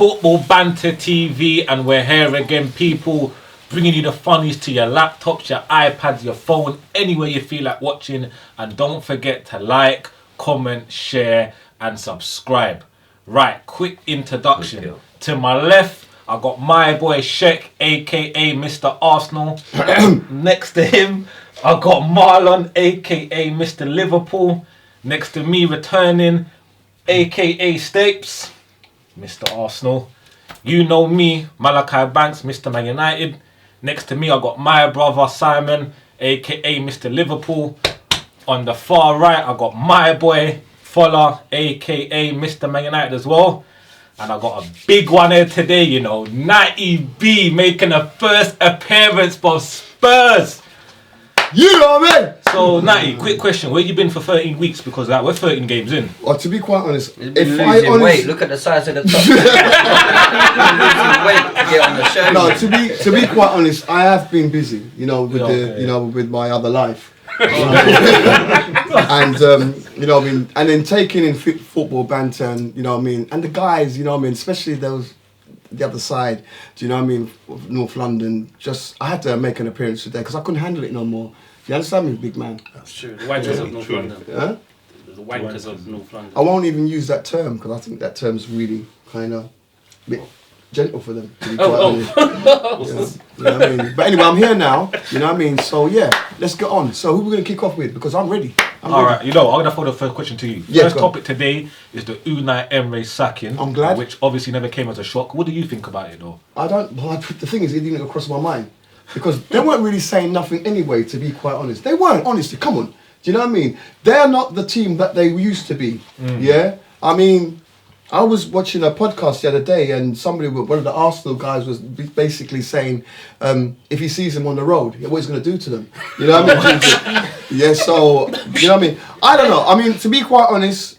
Football Banter TV, and we're here again, people, bringing you the funnies to your laptops, your iPads, your phone, anywhere you feel like watching. And don't forget to like, comment, share, and subscribe. Right, quick introduction. To my left, I got my boy Sheck, aka Mr. Arsenal. Next to him, I got Marlon, aka Mr. Liverpool. Next to me, returning, aka Stapes, Mr. Arsenal. You know me, Malachi Banks, Mr. Man United. Next to me, I got my brother Simon, aka Mr. Liverpool. On the far right, I got my boy Fuller, aka Mr. Man United as well. And I got a big one here today, you know, Natty B making a first appearance for Spurs. You know what I mean? So, Natty, quick question. Where you been for 13 weeks? Because we're 13 games in. Well, to be quite honest, if I losing weight, look at the size of the top. Losing weight to get on the show. No, to be quite honest, I have been busy, you know, with with my other life. And you know what I mean, and then taking in football banter, and you know what I mean, and the guys, you know what I mean, especially those the other side, do you know what I mean, of North London. Just I had to make an appearance today because I couldn't handle it no more. You understand me, big man? That's true. The wankers of North London. Huh? The wankers of North London. I won't even use that term because I think that term's really kind of a bit gentle for them, to be quite honest. You know what I mean? But anyway, I'm here now, you know what I mean? So yeah, let's get on. So who are we going to kick off with? Because I'm ready. Alright, you know, I'm going to throw the first question to you. Yeah, first topic today is the Unai Emery sacking. I'm glad. Which obviously never came as a shock. What do you think about it though? The thing is, it didn't go across my mind. Because they weren't really saying nothing anyway, to be quite honest. They weren't, honestly, come on. Do you know what I mean? They're not the team that they used to be, yeah? I mean, I was watching a podcast the other day and one of the Arsenal guys was basically saying, if he sees them on the road, what he's going to do to them. You know what I mean? Yeah, so, you know what I mean? I don't know. I mean, to be quite honest,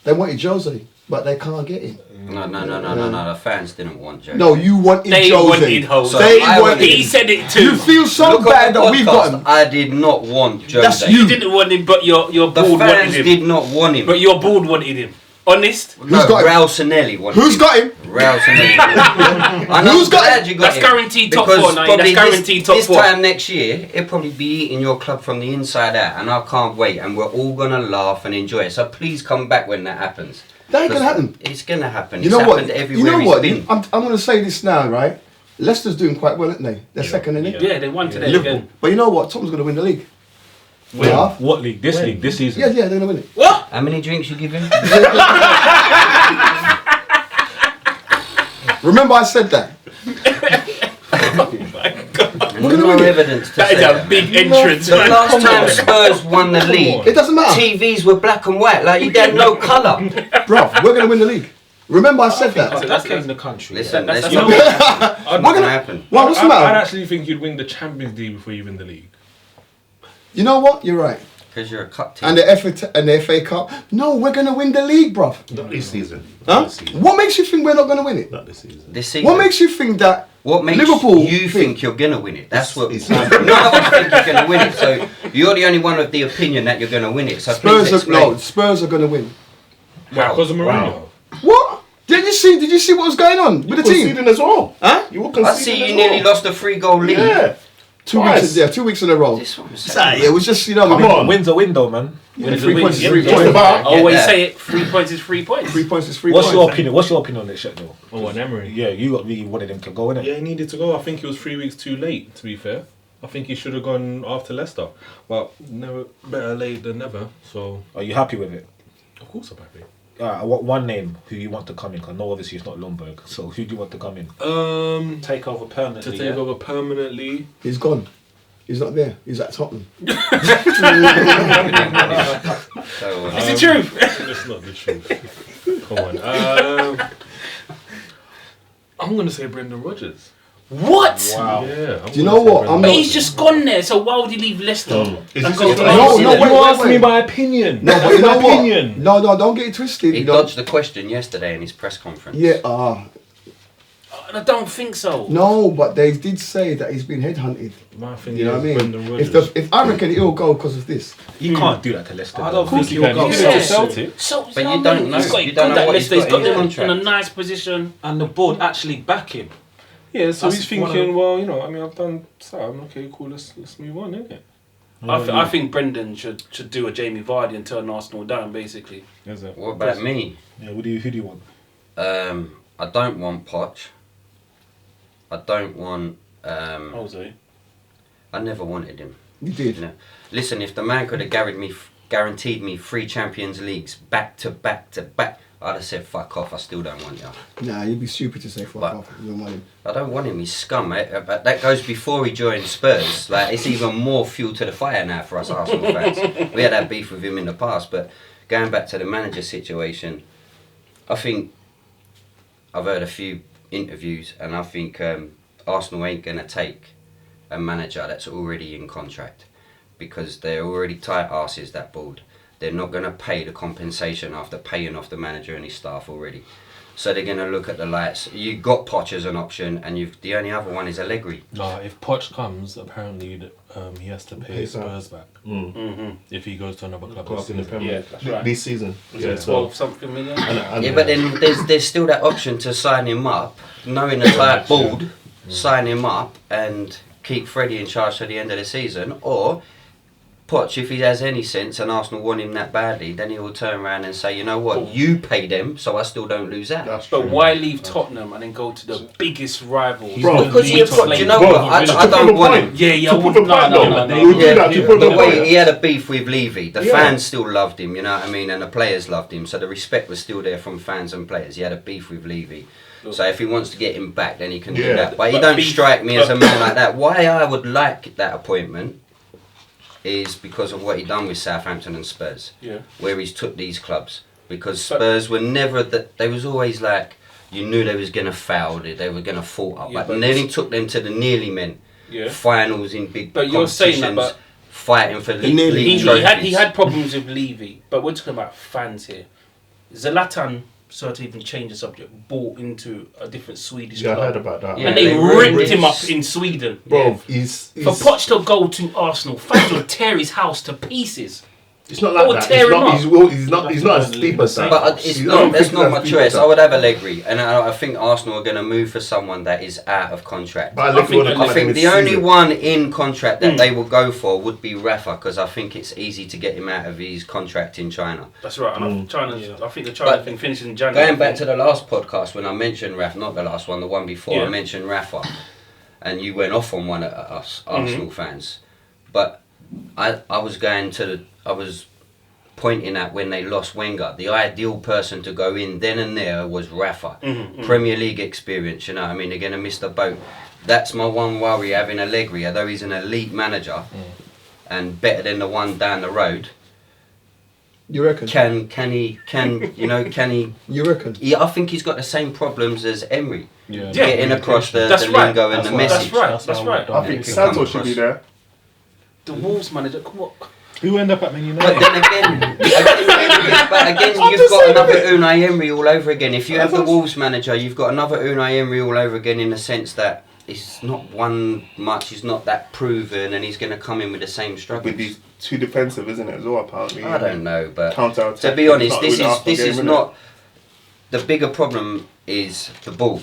they wanted Jose, but they can't get him. No. The fans didn't want Jose. No, you wanted They Jose. wanted Jose. They I wanted wanted He him. said it too. You feel so Look bad at the that we've got him. podcast, I did not want Jose. That's You didn't want him, but your The board wanted fans him. did not want him. But your board wanted him. Honest? No, Who's got him? Raul Sanelli wanted Who's him. got him? Raul Sanelli. I know, Who's got glad him? you got That's him. guaranteed top Because four, now. That's probably guaranteed top this four. time next year, it'll probably be eating your club from the inside out, and I can't wait. And we're all gonna laugh and enjoy it. So please come back when that happens. That ain't gonna happen. It's gonna happen. You It's know what? happened You everywhere know he's what? been. I'm going to say this now, right? Leicester's doing quite well, aren't they? They're second, innit? Yeah, they won today Liverpool. again. But you know what? Tottenham's going to win the league. When? Yeah. What league? This league? This season? Yeah, they're going to win it. What? How many drinks you give him? Remember I said that? We're gonna win evidence to That say is a big entrance, The man. last time Spurs won the league, It doesn't matter. TVs were black and white, like you had no colour. Bruv, we're going to win the league. Remember I said that? That's in the country. Listen, That's that's not- not gonna happen. Well, what's the I'd matter? actually think you'd win the Champions League before you win the league. You know what? You're right. Because you're a cup team. And the FA Cup. No, we're going to win the league, bruv. Not this season. Huh? Not this season. What makes you think we're not going to win it? Not this season. This season. What makes you think that What makes Liverpool you think you're gonna win it? That's what. It's- None of us think you're gonna win it. So you're the only one of the opinion that you're gonna win it. So please explain. Spurs are going to win. How? Because of Mourinho. Wow. What? Did you see what was going on with the team? Conceding as well. Huh? You were I conceding see as you well. nearly lost a 3-goal lead. Yeah. 2 Twice. weeks, yeah, 2 weeks in a row. This one was Yeah, it was just, you know, Come we- on. Win's a window, man. Yeah, 3 points is Yeah, 3 yeah. Just points. about. Always Yeah. say it, 3 points is 3 points. 3 points is 3 What's points. your opinion? What's your opinion on this shit though? Oh, and Emery. Yeah, you really wanted him to go, innit? Yeah, he needed to go. I think he was 3 weeks too late, to be fair. I think he should have gone after Leicester. But never better late than never. So, Are you happy with it? of course I'm happy. What one name who you want to come in? Because no, obviously it's not Lundberg. So who do you want to come in? Take over permanently. To take over permanently. He's gone. He's not there. He's at Tottenham. So, It's the truth. That's not the truth. Come on. I'm going to say Brendan Rodgers. What? Wow. Yeah. Do you know what? I'm But not- he's just gone there, so why would he leave Leicester? Is And this go his to last No, Arsenal? wait, You wait, asked me wait. my opinion. No, but you know my what? opinion. No, don't get it twisted. he you know? dodged the question yesterday in his press conference. Yeah, No, I don't think so. No, but they did say that he's been headhunted. My thing You know what I is mean? Brendan If, Rodgers. if I reckon he'll go because of this. You can't do that to Leicester. I don't though. think he can. go. He did it to Yeah. Celtic. So, But you don't know. He's got, You don't know that what he's Leicester, got in them his in a contract. nice position. And the board actually back him. Yeah, so That's he's one of thinking, the- well, you know, I mean, I've done something. Okay, cool. Let's move on, innit? I think Brendan should do a Jamie Vardy and turn Arsenal down, basically. Is it? What about me? Yeah, who do you want? I don't want Poch. I don't want. Jose. I never wanted him. You did. No. Listen, if the man could have guaranteed me 3 Champions Leagues back to back to back, I'd have said fuck off. I still don't want you. Nah, you'd be stupid to say fuck But- off. You don't want him. I don't want him. He's scum. But that goes before he joined Spurs. Like, it's even more fuel to the fire now for us Arsenal fans. We had that beef with him in the past, but going back to the manager situation, I think I've heard a few interviews, and I think Arsenal ain't gonna take a manager that's already in contract, because they're already tight asses, that board. They're not gonna pay the compensation after paying off the manager and his staff already. So they're gonna look at the lights. You got Poch as an option, and the only other one is Allegri. No, if Poch comes, apparently he has to pay Spurs back if he goes to another club. Club in the Premier Yeah, League. that's right. This season. Was it 12 something million? Yeah, but then there's still that option to sign him up, knowing the tight board, sign him up and keep Freddie in charge to the end of the season, or Poch, if he has any sense and Arsenal want him that badly, then he will turn around and say, you know what, you pay them, so I still don't lose out. That's But true. why leave Tottenham and then go to the biggest rival? Bro, Because he, do you know Bro, what, I to don't prove a want point. him. Yeah, To prove a point, though. no. We'll do that to prove The a way point. he had a beef with Levy, the Yeah. fans still loved him, you know what I mean, and the players loved him, so the respect was still there from fans and players. He had a beef with Levy. So if he wants to get him back, then he can do Yeah. that. But he But don't beef- strike me as a man like that. Why I would like that appointment is because of what he done with Southampton and Spurs, Yeah. where he's took these clubs. Because But- Spurs were never that. They was always like, you knew they was gonna foul, they were gonna fall up. Yeah, But but then he took them to the nearly men Yeah. finals in big But you're saying that, competitions, fighting for The nearly- league He trophies. had problems with Levy, but we're talking about fans here. Zlatan, so to even change the subject, bought into a different Swedish Yeah, I club. heard about that. Yeah, And they they ripped ripped- him up in Sweden. Bro, he's For Poch to go to Arsenal, fans would tear his house to pieces. it's not They like would that. tear He's him not, up. he's not as deep as that. But it's He's not. That's as not my deep choice. as that. I would have Allegri, and I think Arsenal are going to move for someone that is out of contract. But Allegri would have come I at think him the this only season. one in contract that they will go for would be Rafa, because I think it's easy to get him out of his contract in China. That's right. And I think the China But thing finishes in January. Going back to the last podcast when I mentioned Rafa, not the last one, the one before, Yeah. I mentioned Rafa, and you went off on one of us Arsenal fans. But I was pointing at when they lost Wenger, the ideal person to go in then and there was Rafa. Premier League experience, you know what I mean? They're going to miss the boat. That's my one worry, having Allegri, although he's an elite manager and better than the one down the road. You reckon? Can he? You reckon? Yeah, I think he's got the same problems as Emery. Yeah. Getting across the That's right. lingo and That's the why- message. That's right. I think Come Santos should across. be there. The Wolves manager, come on. Who end up at Man But United? then again, you've got another Unai Emery all over again. If you have the Wolves manager, you've got another Unai Emery all over again, in the sense that he's not won much, he's not that proven, and he's going to come in with the same struggles. With these too defensive, isn't it, as well, apparently? I don't know, but Counter-attack. to be honest, It's not this really is Arsenal game, not the bigger problem. Is the board.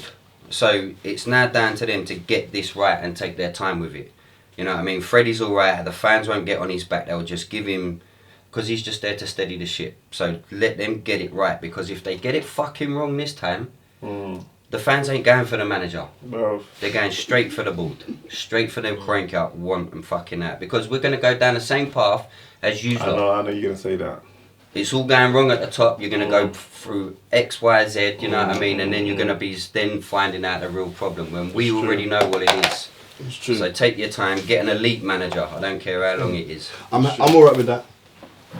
So it's now down to them to get this right and take their time with it. You know what I mean? Freddie's all right. The fans won't get on his back. They'll just give him, because he's just there to steady the ship. So let them get it right, because if they get it fucking wrong this time, the fans ain't going for the manager. Bro, They're going straight for the board, straight for them crank out, want and fucking out. Because we're going to go down the same path as you I lot. know you're going to say that. It's all going wrong at the top. You're going to go through X, Y, Z, you know what I mean? And then you're going to be then finding out the real problem when we It's true. already know what it is. It's true. So take your time, get an elite manager. I don't care how long it is. I'm alright with that.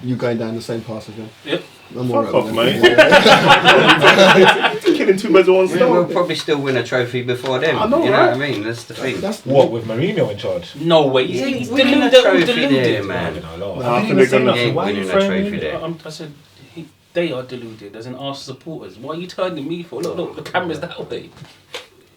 You going down the same path again? Yep. I'm Fuck alright off, with mate. that. Killing two birds with one Yeah, we'll stone. probably still win a trophy before them. I know, you know right? what I mean? That's the thing. That's What, with Mourinho in charge? No way. Yeah, He's he's winning a deluded. trophy there, man. Nah, I think they're gonna. He ain't Why are you winning a throwing trophy him in? there. I said they are deluded as an Arsenal supporters. Why are you turning me for? Look, the camera's that way.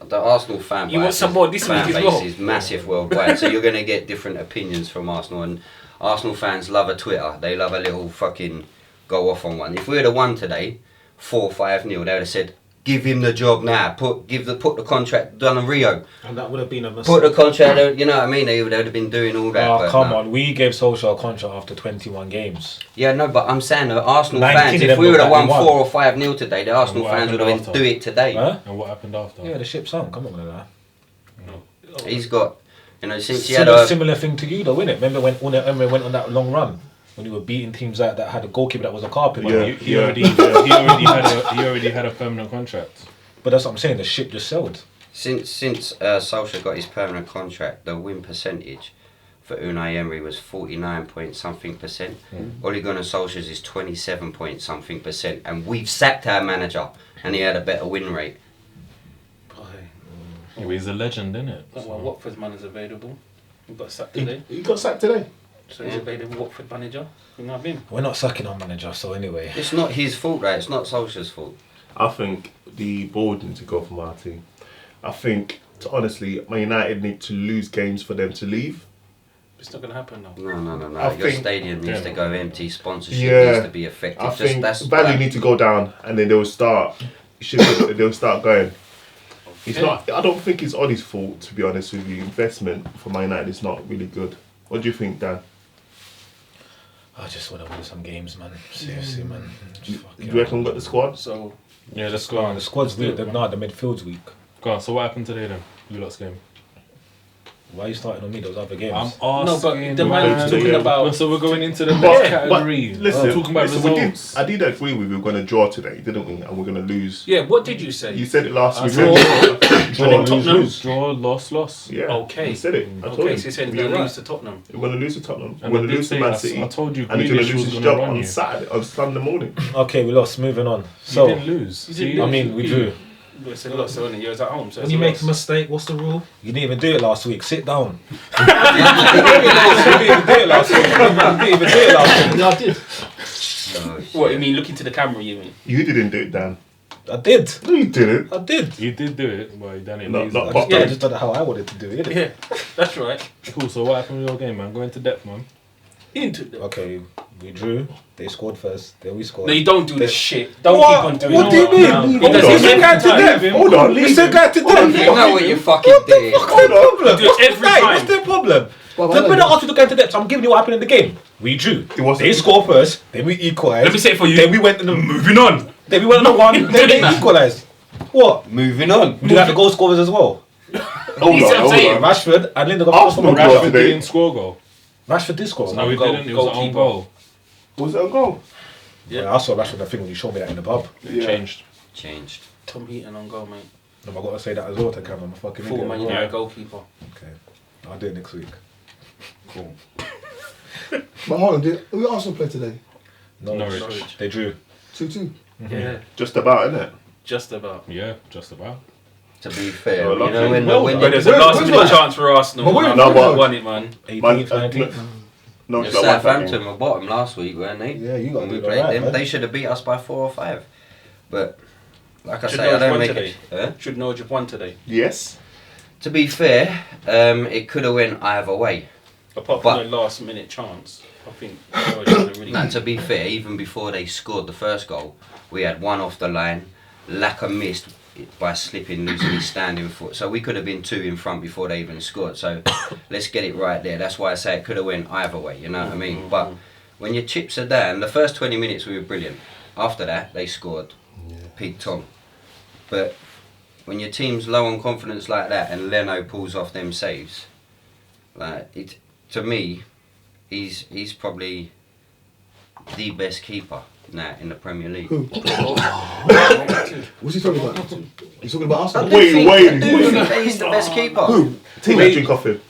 the Arsenal fan You want base some more this fan week as base well? is massive worldwide, so you're going to get different opinions from Arsenal. And Arsenal fans love a Twitter. They love a little fucking go off on one. If we would have won today, 4-5-0, they would have said, "Give him the job now. Put the contract done on Rio. And that would have been a mistake. Put the contract." You know what I mean? They would have been doing all that. Oh, but come no. on. We gave Solskjaer a contract after 21 games. Yeah, no, but I'm saying the Arsenal 19 fans. of If them we would have looked won like 4 or 5-0 today, the Arsenal what fans would happened have after? been do it today. Huh? And what happened after? Yeah, the ship sunk. I'm not going to lie. He's got, since he had a Similar thing to you though, innit? Remember when Unai Emery went on that long run? When he were beating teams that had a goalkeeper that was a carpet. Yeah. He already had a permanent contract. But that's what I'm saying, the ship just sailed. Since Solskjaer got his permanent contract, the win percentage for Unai Emery was 49 point something percent. Ole Gunnar Solskjaer's is 27 point something percent, and we've sacked our manager, and he had a better win rate. Yeah, he's a legend, isn't it? Well, Watford's man is available. He got sacked today. He got sacked today. So he's available Watford manager. You know what I mean? We're not sucking our manager, so anyway. It's not his fault, right? It's not Solskjaer's fault. I think the board need to go for Marty. I think, honestly, Man United need to lose games for them to leave. It's not going to happen now. No. I Your think- stadium needs to go empty. Sponsorship Yeah. needs to be effective. I think that's value need to go down, and then they'll start. They'll start going. It's not. I don't think it's Ollie's fault, to be honest with you. Investment for Man United is not really good. What do you think, Dan? I just want to win some games, man. Seriously, man. Just fuck Do it you reckon up. we got the squad? So Yeah, let's go Oh, on. the squad's weak. The midfield's weak. Go on. So what happened today then? You lot's game. Why are you starting on me? Those other games. I'm no, but asking. the man talking Yeah. about. So we're going into the But- next but category. listen, talking about listen, results. I did agree with you. We're going to draw today, didn't we? And we're going to lose. Yeah, what did you say? You said it last week. draw. Draw, Tottenham. Draw, loss. Yeah. Okay. You said it. I told Okay, you. so you said You're we're going to right. lose to Tottenham. We're going to lose to Tottenham. And We're I going to did lose to say Man I City. told you And he's going Grealish to lose was his gonna job run on you. Saturday, on Sunday morning. Okay, we lost. Moving on. You So, didn't lose. You didn't See? I mean, we drew. It's a loss, so you was at home. So When it's you a make loss. a mistake, what's the rule? You didn't even do it last week. Sit down. You didn't even do it last week. You didn't even do it last week. Yeah, I did. What, you mean look into the camera, you mean? You didn't do it, Dan. I did. No, you didn't. I did. You did do it, but you done it No, lazy. not I but- just done it how I wanted to do it. innit? Yeah, that's right. Cool, so what happened with your game, man? Go into depth, man. Into the... Okay, we drew. They scored first. Then we scored. No, you don't do this shit. Don't What? keep on doing What it. do you mean? No. Hold He does on. it You every got to time. death. Hold on. You said got to You death. know what you fucking did. What's the problem? You do it every Hey, time. what's the problem? Well, The I minute know. asked you to go into depth, I'm giving you what happened in the game. We drew. It wasn't- They scored first, then we equalised. Let me say it for you. Then we went in the Moving on. Then we went on the one. Then they equalised. What? Moving on. We got the goal scorers as well. Hold You see what on, I'm hold saying? on. Rashford and Lindelof. Arsenal Rashford, got Rashford today. didn't score a goal. Rashford did score. No, he goal- didn't. It was an own goalkeeper. goal. Was it a goal? Yeah, I saw Rashford. I think when you showed me that in the pub. Yeah. Changed. Tom Heaton on goal, mate. No, I got to say that as well to camera. I'm a fucking Full idiot. Man as well. United goalkeeper. Okay, I'll do it next week. Cool. But hold on, who Arsenal play today? Norwich. They drew. 2-2. Yeah, Just about, innit? just about. Yeah, just about. To be fair, Oh, you know lucky. when Well when But there's you a last where's minute that? chance for Arsenal. But where- man. no, They but- won it, man. 18th, 19th. No, it's Southampton were bottom last week, weren't they? Yeah, you got When to we do played alright, them. man. They should have beat us by 4 or 5. But like I Should say, I Norwich don't won make today? it. Huh? Should Norwich have won today? Yes. To be fair, it could have went either way. Apart But- from the last minute chance, I think Norwich done a really No, to be fair, even before they scored the first goal, we had one off the line. Laka missed it by slipping, losing his standing foot. So we could have been 2 in front before they even scored. So let's get it right there. That's why I say it could have went either way, you know what I mean? But when your chips are down, the first 20 minutes we were brilliant. After that, they scored. Pig Tom. But when your team's low on confidence like that and Leno pulls off them saves, like it, to me, he's probably the best keeper now in the Premier League. Who? What's he talking about? He's talking about I Arsenal. do Wait, think, wait, I do wait. think that he's the best keeper. Who? Take that drink off him.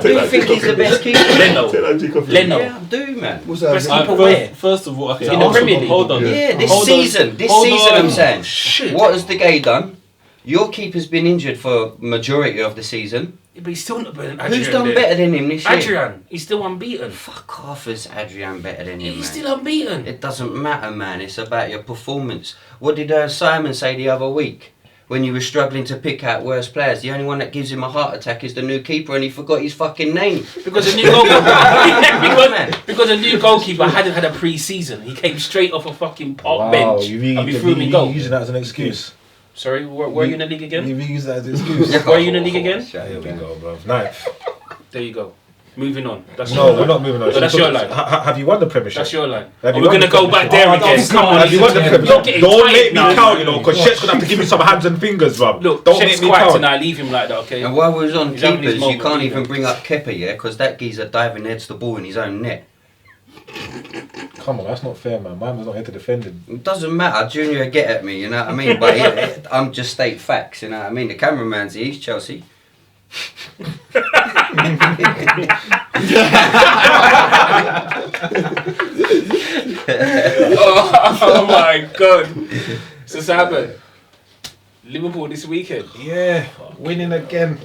Do you think he's the best keeper? Leno. Take that drink off him. Leno. Yeah, I do, man. What's that? Best Yeah. keeper where? First of all, okay, In the Arsenal- Premier League? Hold on. Yeah, this Hold on. season. This Hold season, on. I'm saying. Shit. What has the Gay done? Your keeper's been injured for majority of the season. But he's still not better than Adrian. Who's done there. better than him this year? Adrian. He's still unbeaten. Fuck off, is Adrian better than him, He's man? still unbeaten. It doesn't matter, man. It's about your performance. What did Simon say the other week? when you were struggling to pick out worst players. The only one that gives him a heart attack is the new keeper, and he forgot his fucking name. Because a new goalkeeper, because a new goalkeeper hadn't had a pre-season. He came straight off a fucking park bench and we threw him in goal. Using that as an excuse. Sorry, where are you in the league again? You use that as an excuse. Where are you in the league again? Here we go, bro. Ninth. There you go. Moving on. That's No, we're not moving on. No, that's your line. Have you won the Premiership? That's your line. Have you We're won going to the go back Premiership? there again. Come on. Have you won the You're Premiership? getting Don't tight make me now, count, man. you know, because Shek's going to have to give me some hands and fingers, bro. Look, don't Shek's make me quiet count. tonight. Leave him like that, okay? And while we was on He's having his keepers, you moment, can't you even know. bring up Kepa, yeah? Because that geezer diving heads the ball in his own net. Come on, that's not fair, man. Mine was not here to defend him. It doesn't matter, Junior get at me, you know what I mean? But I'm just state facts, you know what I mean? The cameraman's here, he's Chelsea. Oh my god. So Simon, Liverpool this weekend. Yeah, winning again.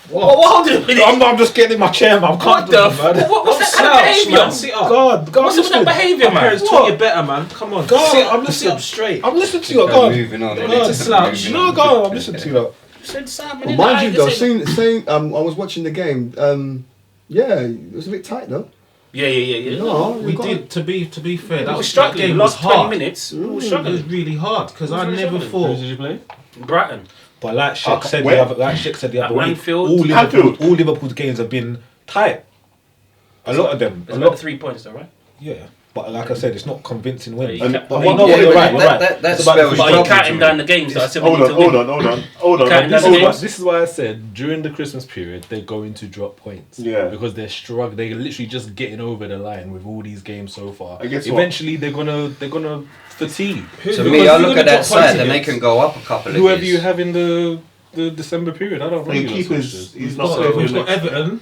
What I'm just getting in my chair, man. What the what's that behaviour? man. Sit up. God, What's with that behaviour, man? Parents taught you better, man. Come on. God, Sit up, I'm sit up listening. straight. I'm listening to you. God. Moving on. God, to slouch. No, God, I'm listening to you. Lot. Said Simon Well, in mind the you, eye, though, said- saying I was watching the game. Yeah, it was a bit tight though. Yeah. No, We did. To be fair, We that were was struggling. That game Last was 20 hard. minutes, we were It was struggling. really hard because I very never struggling. thought. Did you play? Brighton. But like Shek said where? the other week, Anfield. all Liverpool's games have been tight. A lot of them. It's A about lot. 3 points though, right? Yeah. But like I said, it's not convincing wins. Yeah, you can't- But yeah, you know what, yeah, you're but right, you're right. that It's about spells the But problem you're problem. counting down the games that I said we Hold need on, to hold win. on, hold on. Can't- This Hold is, on. what, this is why I said during the Christmas period they're going to drop points. Yeah. Because they're struggling. They're literally just getting over the line with all these games so far. I guess what? Eventually they're gonna fatigue. To me, I look at that side and they can go up a couple of Whoever years. you have in the December period, I don't And know. keepers, he's not So we've so got Everton,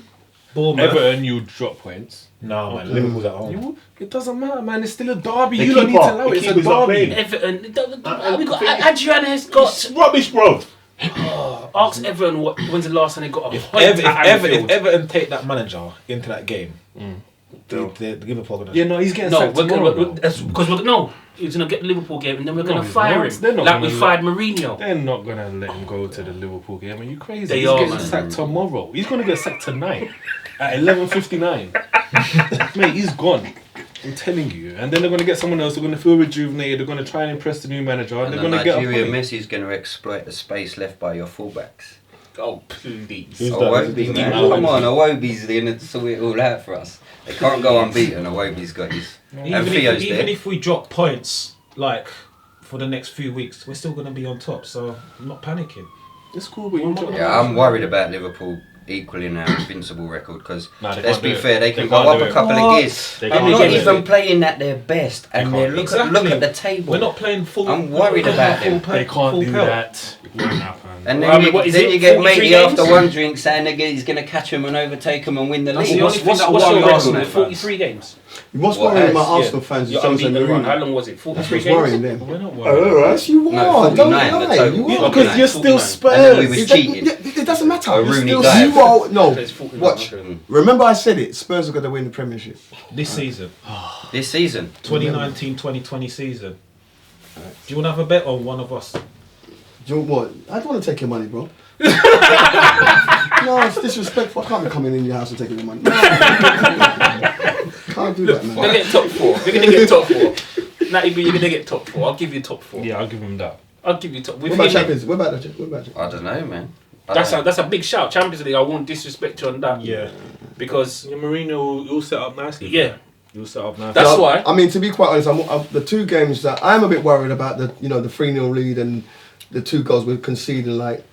Bournemouth. Everton, you drop points. No, man. Liverpool's at home. It doesn't matter, man. It's still a derby. The You don't need to keeper- allow the it. It's a keeper's not derby. playing. Everton. We got Adrian has got. It's rubbish, bro. Ask Everton when's the last time they got a If point Everton, at if Anfield. Everton take that manager into that game, the Liverpool gonna. Yeah, no, he's getting No, sacked we're tomorrow. gonna because no, he's gonna get the Liverpool game and then we're No, gonna he's fire not. him They're not like we gonna fired Mourinho. They're not gonna let him go to the Liverpool game. Are you crazy? They He's are, getting man. sacked tomorrow. He's gonna get sacked tonight at 11:59. Mate, he's gone. I'm telling you. And then they're gonna get someone else. They're gonna feel rejuvenated. They're gonna try and impress the new manager. And And they're the gonna get a Nigerian point. Messi's going to exploit the space left by your fullbacks. Oh please. Who's that? Awobi, Is man. it- Come on, Awobi's going to sort it all out for us. They can't go unbeaten. Awobi's got his. And Theo's Even there. if we drop points, like for the next few weeks, we're still going to be on top. So I'm not panicking. It's cool, but you Yeah, I'm worried about Liverpool equaling our invincible record because Nah, they let's can't be do it. fair, they They can go can't up do a it. couple of gears. They They're can't not do it. even playing at their best, and can't. look Exactly. at the table. We're not playing full. I'm worried we're not about playing them. full They can't full do pelt. that. It won't happen. And Well, then, I mean, what is then it, you get 43 matey after games? one drink saying again he's going to catch him and overtake him and win the That's league. the only What's thing that your worries record? me, 43 games. What's What worrying my else? Arsenal fans is You're Jose unbeaten run. How Mourinho. long was it? That's 43 what's games. worrying them. We're not worried. Oh, yes, you No, are. Don't 49 at the lie. total. You Yeah, are. Because you're still And then we Spurs. was It doesn't- cheating. It doesn't matter. A You're Rooney still dive. 0. No, There's 49, watch. okay. Remember I said it. Spurs are going to win the Premiership. This season, This season. 2019-2020 season. Do you want to have a bet on one of us? Do you know what? I don't want to take your money, bro. No, it's disrespectful. I can't be coming in your house and taking your money. No. Can't do that, We're man. gonna get top 4. We're gonna get top 4. Natty B, you're gonna get top 4. I'll give you top 4. Yeah, I'll give him that. I'll give you top. What about Champions? What about that? What about that? I don't know, man. That's a big shout. Champions League. I won't disrespect you on that. Yeah. Because Yeah, Mourinho, you'll set up nicely. yeah, You'll set up nicely. That's No, why. I mean, to be quite honest, the two games that I'm a bit worried about the 3-0 lead and the 2 goals we're conceding like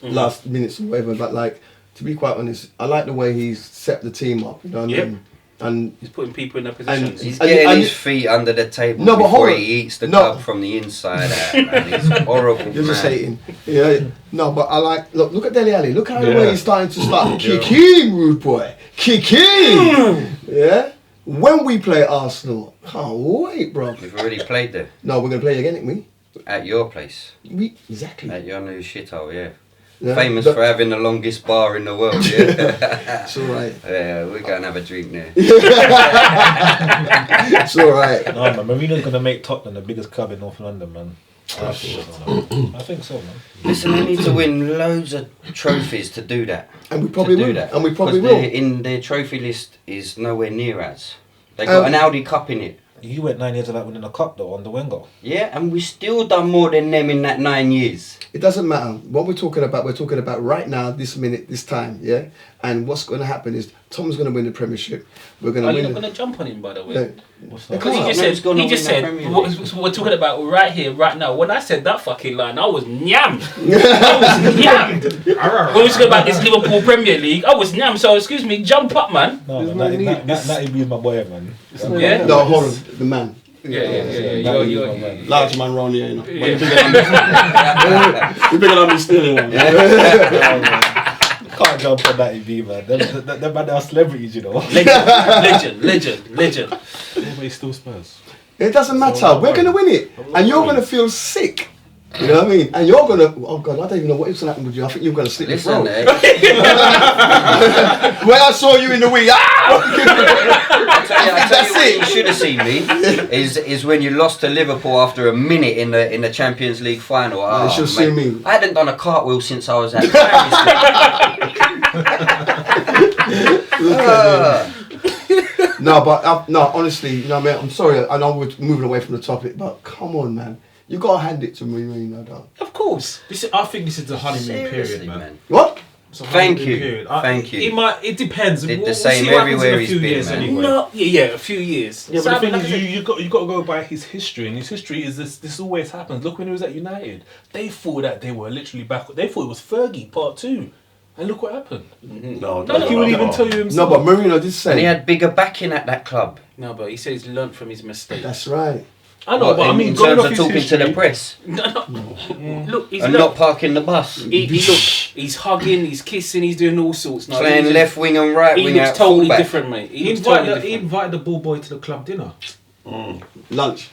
last minutes or whatever. But like, to be quite honest, I like the way he's set the team up. You know what I Yep. mean? And he's putting people in their positions. He's And- getting and- his feet under the table No, but before hold on. he eats the No. cup from the inside out. Man. He's horrible, you're just man. hating. Yeah. No, but I like look at Dele Alli. Look how the Yeah. way he's starting to start kicking, rude boy, kicking. Yeah. When we play Arsenal, can't wait, bro. We've already played there. No, we're gonna play again, ain't we? At your place. Exactly. At your new shithole, yeah. Yeah. Famous But- for having the longest bar in the world, yeah. It's all right. Yeah, we're going to have a drink there. It's all right. No, man. Mourinho's gonna make Tottenham the biggest club in North London, man. I think so, man. Listen, they need to win loads of trophies to do that. And we probably to do will. that. And we probably 'Cause will. their trophy list is nowhere near us. They got an Audi Cup in it. You went 9 years without winning a cup though on the Wenger. Yeah, and we still done more than them in that 9 years. It doesn't matter. What we're talking about right now, this minute, this time, yeah? And what's going to happen is Tom's going to win the Premiership. We're going to Are win you not going to jump on him, by the way? What's They that? can't. He just said, we're talking about right here, right now. When I said that fucking line, I was nyammed. I was nyammed. When we talking about this Liverpool Premier League, I was nyammed. So excuse me, jump up, man. No, that be my boy, man. Yeah. No, hold on. The man. Yeah. You're Large man round here, you know. You're bigger than me still, you know. Can't jump on that EV, man. Them man are celebrities, you know. legend. Yeah, but it's still Spurs. It doesn't matter. We're going to win it. And you're going to feel sick. You know what I mean? And you're going to... Oh, God, I don't even know what's going to happen with you. I think you're going to slip your Listen, throat. When I saw you in the wee, I tell you what you should have seen me is when you lost to Liverpool after a minute in the Champions League final. You should have seen me. I hadn't done a cartwheel since I was at primary school. No, honestly, you know what I mean? I'm sorry, I know we're moving away from the topic, but come on, man. You got to hand it to Mourinho, though. Of course. I think this is the honeymoon Seriously, period, man. What? It's a Thank honeymoon you. period. Thank you. It depends. Did the We'll same see what happens everywhere in a few he's been, years man. anyway. No, a few years. Yeah, but the thing like is, I said, you got to go by his history, and his history is this always happens. Look when he was at United, they thought that they were literally back. They thought it was Fergie Part 2, and look what happened. No, He would even tell you No, himself. but Mourinho did say... And he had bigger backing at that club. No, but he says he's learnt from his mistakes. That's right. I know, What, but I mean, in going terms off of his talking history, to the press Look, he's and not parking the bus, he's hugging, he's kissing, he's doing all sorts. No, playing left wing and right He wing looks at totally fullback. different, mate. He He looks totally invited different. the ball boy to the club dinner. Lunch.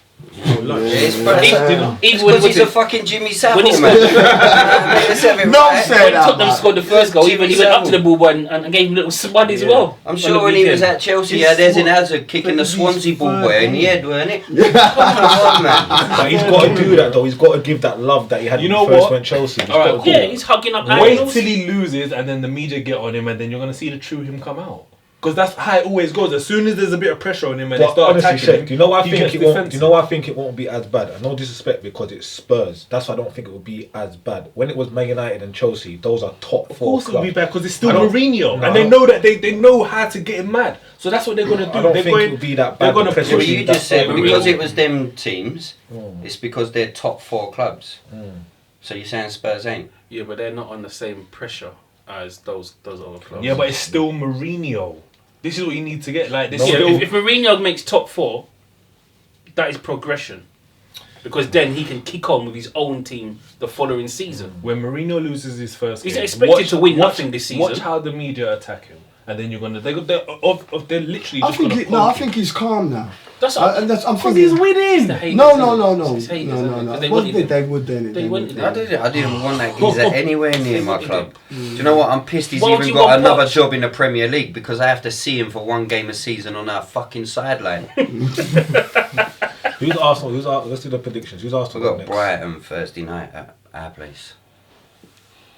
Lunch. It's Dinner. It's because he's a fucking Jimmy Savile, When he's- man. Let's have it No, right. say When that, Tottenham man. scored the first goal, Jimmy he went up to Savile. the ball boy and gave him a little smuddy as well. I'm on sure the when he was weekend. at Chelsea, he had Eden Hazard kicking the he's Swansea ball third boy in the ball. head, weren't it? Come on, man. But he's got to do that though. He's got to give that love that he had You when know he first what? went Chelsea. He's All right, got to Yeah, do that. he's hugging up Wait angles. till he loses, and then the media get on him, and then you're gonna see the true him come out. Because that's how it always goes. As soon as there's a bit of pressure on him, and they But start honestly, attacking Shaq, him, do you know why I he think gets it won't? Do defensive. you know why I think it won't be as bad? And no disrespect, because it's Spurs. That's why I don't think it will be as bad. When it was Man United and Chelsea, those are top Of four course it'll be clubs. bad because it's still I don't- Mourinho, No, and I they don't- know that they know how to get him mad. So that's what they're gonna do. I don't they're think going, it will be that they're bad. gonna The push Yeah, but pressure you that just said Mourinho- because it was them teams, Mm. it's because they're top 4 clubs. So you're saying Spurs ain't? Yeah, but they're not on the same pressure as those other clubs. Yeah, but it's still Mourinho. This is what you need to get. Like this. Yeah, still, if Mourinho makes top 4, that is progression. Because then he can kick on with his own team the following season. when Mourinho loses his first He's game, expected to win nothing this season. Watch how the media attack him, and then you're gonna they're literally I just think gonna no, I poke him. think he's calm now. That's I'm because thinking. winning. No. It's haters, No. isn't it? 'Cause they Well, wanted him. they would then. They wanted him. I didn't want that geezer anywhere near my club. Do you know what? I'm pissed he's Why would even you got want another Poch? job in the Premier League because I have to see him for one game a season on our fucking sideline. Who's Arsenal? Let's do the predictions. Who's We've Arsenal got next? Brighton Thursday night at our place.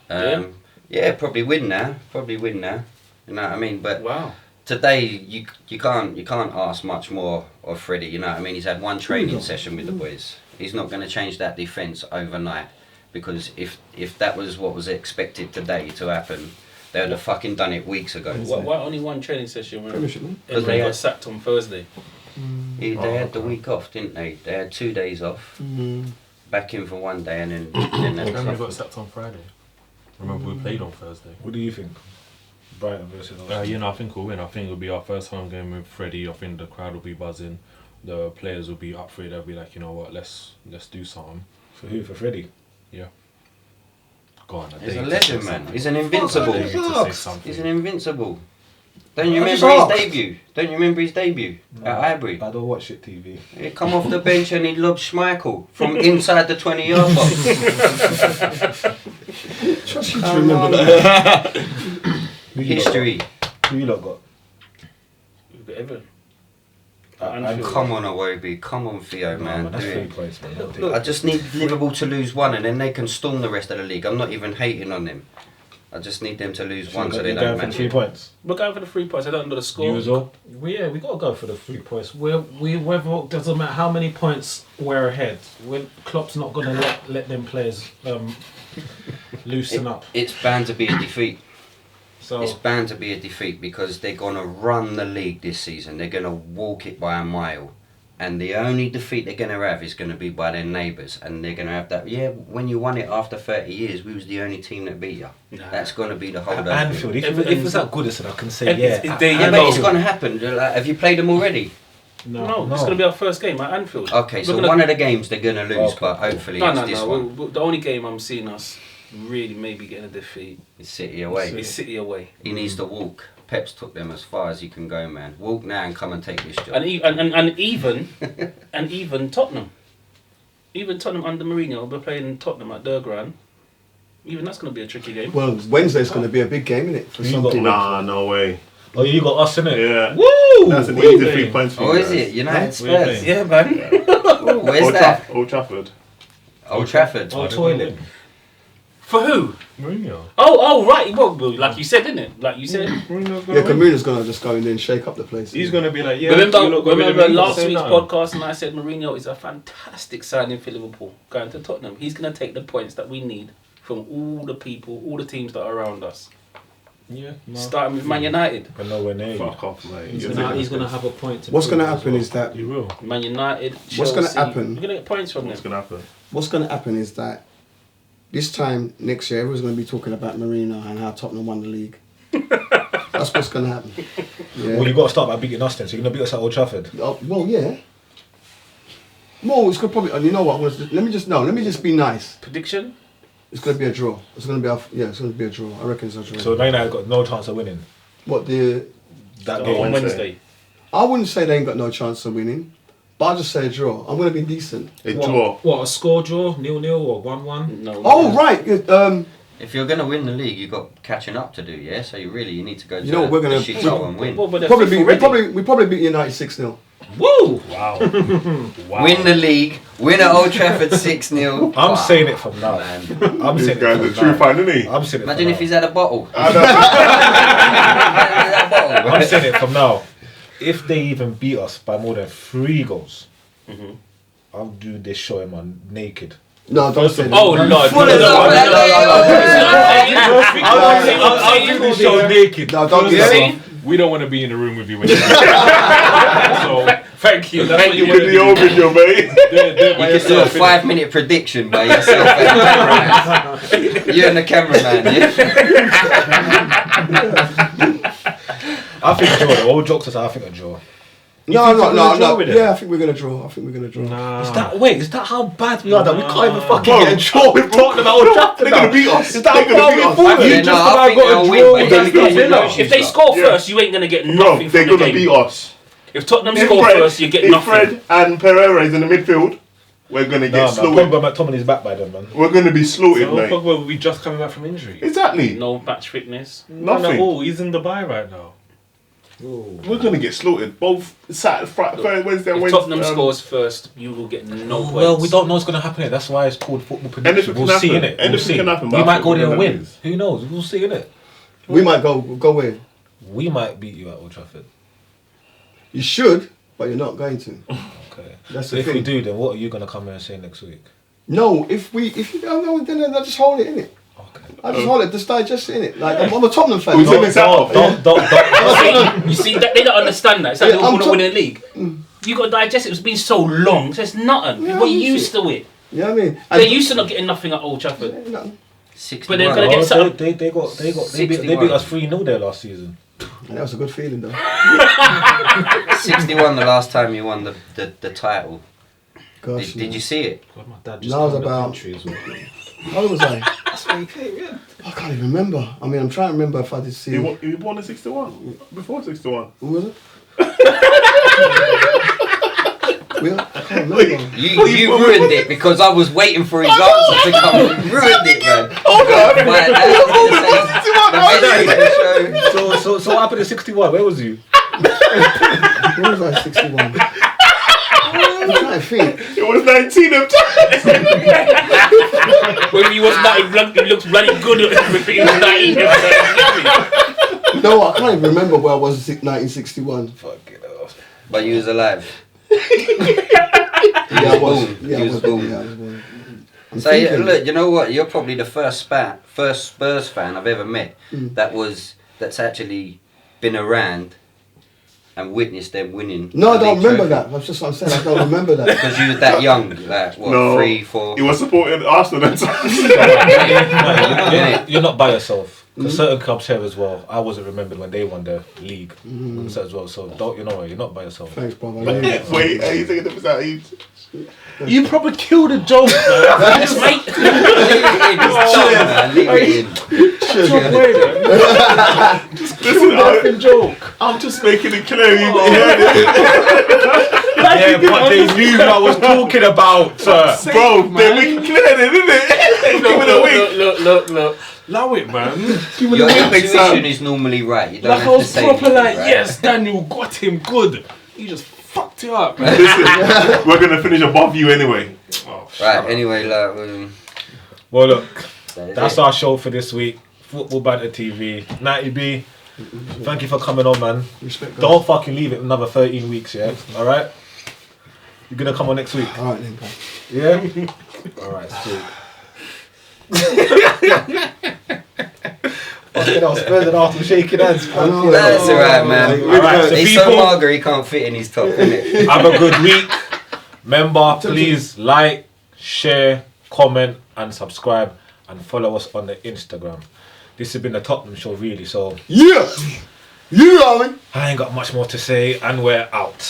Yeah? Yeah, probably win now. You know what I mean? But Wow. today you can't ask much more of Freddie. You know what I mean? He's had one training session with the boys. He's not going to change that defence overnight because if that was what was expected today to happen, they would have fucking done it weeks ago. Why only one training session when Premiership, man. Because they they got had- sacked on Thursday? They had the week off, didn't they? They had 2 days off. Back in for one day and then that's Remember we off. got sacked on Friday. Remember we played on Thursday. What do you think? Brighton versus Arsenal. You know, I think we'll win. I think it'll be our first home game with Freddie. I think the crowd will be buzzing. The players will be up for it. They'll be like, you know what, let's do something. For who? For Freddie? Go on. I He's dare a you to say legend, man. something. He's an I invincible. dare you to say something. He's an invincible. Don't you I just remember his asked. debut? Don't you remember his debut at Highbury? I don't watch shit TV. He come off the bench and he lobbed Schmeichel from inside the 20-yard box. Trust you to Come remember on. that. Who you lot History. got? Who you lot got? We've got Everton. Come on, Awobi. Come on, Theo, man. That's Do 3 it. points, man. Look, I just need Liverpool to lose one, and then they can storm the rest of the league. I'm not even hating on them. I just need them to lose one, so they You're don't going for match 3 it. points. We're going for the 3 points. I don't know the score. You as well? We got to go for the 3 points. Whether doesn't matter how many points we're ahead. Klopp's not going to let them players loosen up. It's bound to be a defeat. So It's bound to be a defeat because they're going to run the league this season. They're going to walk it by a mile. And the only defeat they're going to have is going to be by their neighbours. And they're going to have that, when you won it after 30 years, we was the only team that beat you. Nah. That's going to be the whole At Anfield, if it's that good, I can say, yeah. Yeah, but it's going to happen. Like, have you played them already? No, it's going to be our first game at Anfield. Okay, so one of the games they're going to lose, but hopefully it's this one. The only game I'm seeing us really maybe getting a defeat It's City away. is City away. He needs to walk. Pep's took them as far as he can go, man. Walk now and come and take this job. And even Tottenham. Even Tottenham under Mourinho, we're playing Tottenham at Durgran. Even that's going to be a tricky game. Well, Wednesday's going to be a big game, isn't it? For some people. Nah, no way. Oh, you got us, innit? Yeah. Woo! That's an Woo! easy 3 points for you. Oh, is guys. it? United Huh? Spurs? Yeah, man. Where's that? Old Trafford. Old Trafford. or toilet. For who? Mourinho. Oh, right. Well, like you said, didn't it? Like you said. Mourinho's Yeah, gonna win. Mourinho's going to just go in there and shake up the place. He's gonna be like, yeah. Remember last week's podcast, and I said Mourinho is a fantastic signing for Liverpool going to Tottenham. He's going to take the points that we need from all the people, all the teams that are around us. Yeah. No. Starting with Man United. But nowhere near you. Fuck off, mate. He's You're going taking to this. have a point. What's going to prove as happen well. is that You will. Man United, Chelsea. What's gonna happen? You're going to get points from What's them. going to happen? what's going to happen is that this time next year, everyone's going to be talking about Mourinho and how Tottenham won the league. That's what's going to happen. Yeah. Well, you got to start by beating us then. So you're going to beat us at Old Trafford. Well, yeah. Well, it's going to probably. You know what? Let me just be nice. Prediction? It's going to be a draw. It's going to be a draw. I reckon it's a draw. So Man United got no chance of winning What that On game. Wednesday. I wouldn't say they ain't got no chance of winning, but I'll just say a draw. I'm going to be decent. A draw. What, a score draw? 0-0 or 1-1? No. Oh right. If you're going to win the league, you've got catching up to do, yeah? So you need to go to You know what, we're gonna- the shithole and win. Well, but they're we FIFA probably beat United 6-0. Woo! Wow. Wow. Win the league, win at Old Trafford 6-0. I'm saying it from now. Man. I'm This saying guy's it a from true now. fan, isn't he? I'm saying it Imagine from if he's had a bottle. I'm saying it from now. If they even beat us by more than 3 goals, I'll do this show him on naked. No, don't say that. Oh, Lord. Full of I'll do this show naked. No, don't do that. We don't want to be in the room with you when you're so Thank you. that's what you With the old video, mate. You can do a 5-minute prediction by yourself. You and the cameraman, yeah? I think a draw. All jokes aside, I think a draw. No. Yeah, I think we're gonna draw. Is that how bad we are that we can't even fucking Bro, get a draw with Tottenham at Old Trafford? They're going to beat us. Is that They're how going to far beat we've us. fallen? Yeah, You just no, I about think got they'll a win, draw but with they'll Aston lose. Villa. If they score Yeah. first, you ain't going to get Bro, nothing they're from the going to beat game. us. If Tottenham score first, you get if nothing. Fred and Pereira is in the midfield, we're going to Nah, get man. slaughtered. Pogba McTominay's back by then, man. We're going to be slaughtered, So mate. Pogba will be just coming back from injury. Exactly. No match fitness. Nothing. No, he's in Dubai right now. We're going to get slaughtered. Both Saturday, Friday, Wednesday, If Wednesday. Tottenham scores first, you will get no points. Well, we don't know what's going to happen here. That's why it's called football prediction. Anything We'll can see, happen. innit? We'll Anything see. can happen, but We I might think go we're there and gonna win. lose. Who knows? We'll see, innit? We might go where? We might beat you at Old Trafford. You should, but you're not going to. Okay. That's So the if we thing. do, then what are you going to come here and say next week? No, if you don't know, then I just hold it in it. Okay. I just hold it, just digest it in it. Like I'm a Tottenham fan. We No, send this out. You see, they don't understand that. It's like Yeah, Liverpool I'm not winning the league. You got to digest it. It's been so long. So it's nothing. Yeah, We're I'm used to it. You know what I mean? They're used to not getting nothing at Old Trafford. Yeah, no. 61. But they're gonna get some- They beat 61. us 3-0 there last season. That was a good feeling though. 61 the last time you won the title. Gosh, Did you see it? God, my dad just No, it's came to the about- country as well. How old was I? That's where he came, yeah. I can't even remember. I mean, I'm trying to remember if I did see. You were born in 61? Before 61? Who was it? Well, I can't remember. You ruined it because I was waiting for his answer to come. You ruined it, man. Oh, God. Right, now, I was gonna say, the video show. So what happened in 61? Where was you? When was I 61? I'm trying to think. It was 19 of time. When he was not, he looks bloody good at everything. He was 19. No, I can't even remember where I was in 1961. Fucking hell. But you was alive. Yeah, I was. Boom. Yeah, He I was was. boom. Yeah, I was born. I'm So yeah, thinking. look, you know what? You're probably the first Spurs fan I've ever met that's actually been around and witnessed them winning. No, I a don't league remember trophy. that. That's just what I'm saying. I don't remember that. Because you was that young, like what, No. 3, 4. He was supporting Arsenal at the time. You're not by yourself. Because certain clubs here as well, I wasn't remembered when they won the league as well. So don't, you know what, you're not by yourself. Thanks, brother. Wait, are you taking this out? You probably killed a joke, man. Thanks, mate. Leave it in. Joke away, man. Listen, Fucking joke. I'm just making it clear. You heard Yeah, but they knew what I was talking about. it. Bro, they're making it clear, then, isn't it? Give it a week. Look. Allow it, man. Your next time. intuition is normally right. You don't Like I have to was say proper anything, like, right? yes, Daniel got him good. He just fucked it up, man. Listen, we're going to finish above you anyway. Oh, Right, anyway, like, Well, look, that's that's it. our show for this week. Football Banter TV. Natty B, thank you for coming on, man. Respect, guys. Don't fucking leave it another 13 weeks, yeah? Alright? You're gonna come on next week? All right, then, guys. Yeah? Alright, sweet. Fucking hell, Spurs and Arsenal shaking hands. I know. That's alright, man. Alright, so He's people, so mager he can't fit in his top, innit? have a good week. Remember, please like, share, comment, and subscribe, and follow us on the Instagram. This has been the Tottenham Show, really, so Yeah! You know me! I ain't got much more to say, and we're out.